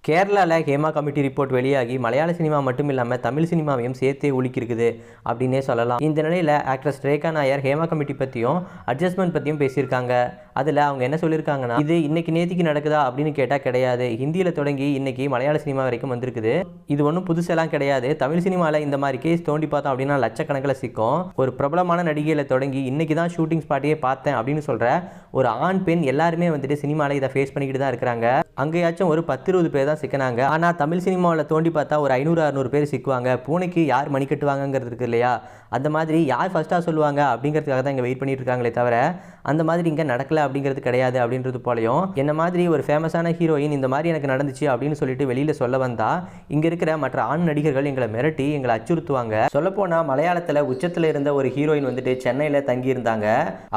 கேரளாவில் Hema committee report வெளியாகி மலையாள சினிமா மட்டும் இல்லாமல் தமிழ் சினிமாவையும் சேர்த்தே ஒழிக்கிருக்குது அப்படின்னே சொல்லலாம். இந்த நிலையில் ஆக்ட்ரஸ் ரேகா நாயர் ஹேமா கமிட்டி பற்றியும் அட்ஜஸ்ட்மெண்ட் பற்றியும் பேசியிருக்காங்க. அதில் அவங்க என்ன சொல்லியிருக்காங்கன்னா, இது இன்னைக்கு நேத்திக்கு நடக்குதா அப்படின்னு கேட்டால் கிடையாது. ஹிந்தியில் தொடங்கி இன்னைக்கு மலையாள சினிமா வரைக்கும் வந்திருக்குது. இது ஒன்றும் புதுசெல்லாம் கிடையாது. தமிழ் சினிமாவில் இந்த மாதிரி கேஸ் தோண்டி பார்த்தோம் அப்படின்னா லட்சக்கணக்கில் சிக்கும். ஒரு பிரபலமான நடிகையில் தொடங்கி இன்னைக்கு தான் ஷூட்டிங் ஸ்பாட்டையே பார்த்தேன் அப்படின்னு சொல்கிற ஒரு ஆண் பெண் எல்லாருமே வந்துட்டு சினிமாவில் இதை ஃபேஸ் பண்ணிக்கிட்டு தான் இருக்கிறாங்க. அங்கேயாச்சும் ஒரு 10-20 பேர் தான் சிக்கினாங்க. ஆனால் தமிழ் சினிமாவில் தோண்டி பார்த்தா ஒரு 500-600 பேர் சிக்குவாங்க. பூனைக்கு யார் மணி கட்டுவாங்கிறது இருக்கு இல்லையா, அந்த மாதிரி யார் ஃபஸ்ட்டாக சொல்லுவாங்க அப்படிங்கிறதுக்காக தான் இங்கே வெயிட் பண்ணிட்டு இருக்காங்களே தவிர அந்த மாதிரி இங்கே நடக்கலை அப்படிங்கிறது கிடையாது. அப்படின்றது போலையும் என்ன மாதிரி ஒரு ஃபேமஸான ஹீரோயின் இந்த மாதிரி எனக்கு நடந்துச்சு அப்படின்னு சொல்லிட்டு வெளியில் சொல்ல வந்தால் இங்கே இருக்கிற மற்ற ஆண் நடிகர்கள் எங்களை மிரட்டி எங்களை அச்சுறுத்துவாங்க. சொல்லப்போனால் மலையாளத்தில் உச்சத்தில் இருந்த ஒரு ஹீரோயின் வந்துட்டு சென்னையில் தங்கியிருந்தாங்க.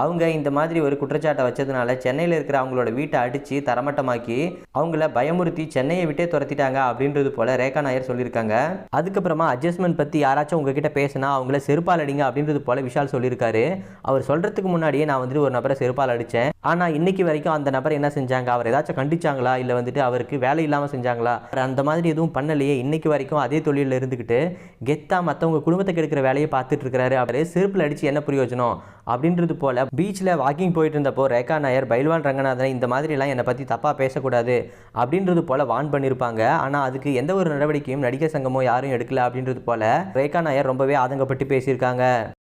அவங்க இந்த மாதிரி ஒரு குற்றச்சாட்டை வச்சதுனால சென்னையில் இருக்கிற அவங்களோட வீட்டை அடித்து தரமட்டமாக்கி அவங்கள பயமுறுத்தி சென்னையை விட்டே துரத்திட்டாங்க அப்படின்றது போல ரேகா நாயர் சொல்லியிருக்காங்க. அதுக்கப்புறமா அட்ஜஸ்ட்மெண்ட் பற்றி யாராச்சும் உங்ககிட்ட பேசினா அவங்கள செருப்பால் அடிங்க அப்படின்றது போல விஷால் சொல்லியிருக்காரு. அவர் சொல்றதுக்கு முன்னாடியே நான் வந்துட்டு ஒரு நபரை செருப்பால் அடித்தேன், ஆனால் இன்னைக்கு வரைக்கும் அந்த நபர் என்ன செஞ்சாங்க, அவர் ஏதாச்சும் கண்டிச்சாங்களா இல்லை வந்துட்டு அவருக்கு வேலை இல்லாமல் செஞ்சாங்களா, அந்த மாதிரி எதுவும் பண்ணலையே. இன்னைக்கு வரைக்கும் அதே தொழிலில் இருந்துக்கிட்டு கெத்தா மற்றவங்க குடும்பத்தை கெடுக்கிற வேலையை பார்த்துட்டு இருக்கிறாரு. அவர் செருப்பில் அடித்து என்ன பிரயோஜனம் அப்படின்றது போல பீச்சில் வாக்கிங் போயிட்டு இருந்தப்போ ரேகா நாயர் பைல்வான் ரங்கநாதன் இந்த மாதிரிலாம் என்னை பற்றி தப்பாக பேசக்கூடாது அப்படின்றது போல வான் பண்ணியிருப்பாங்க. ஆனால் அதுக்கு எந்த ஒரு நடவடிக்கையும் நடிகர் சங்கமோ யாரும் எடுக்கல அப்படின்றது போல ரேகா நாயர் ரொம்பவே ஆதங்கப்பட்டு பேசியிருக்காங்க.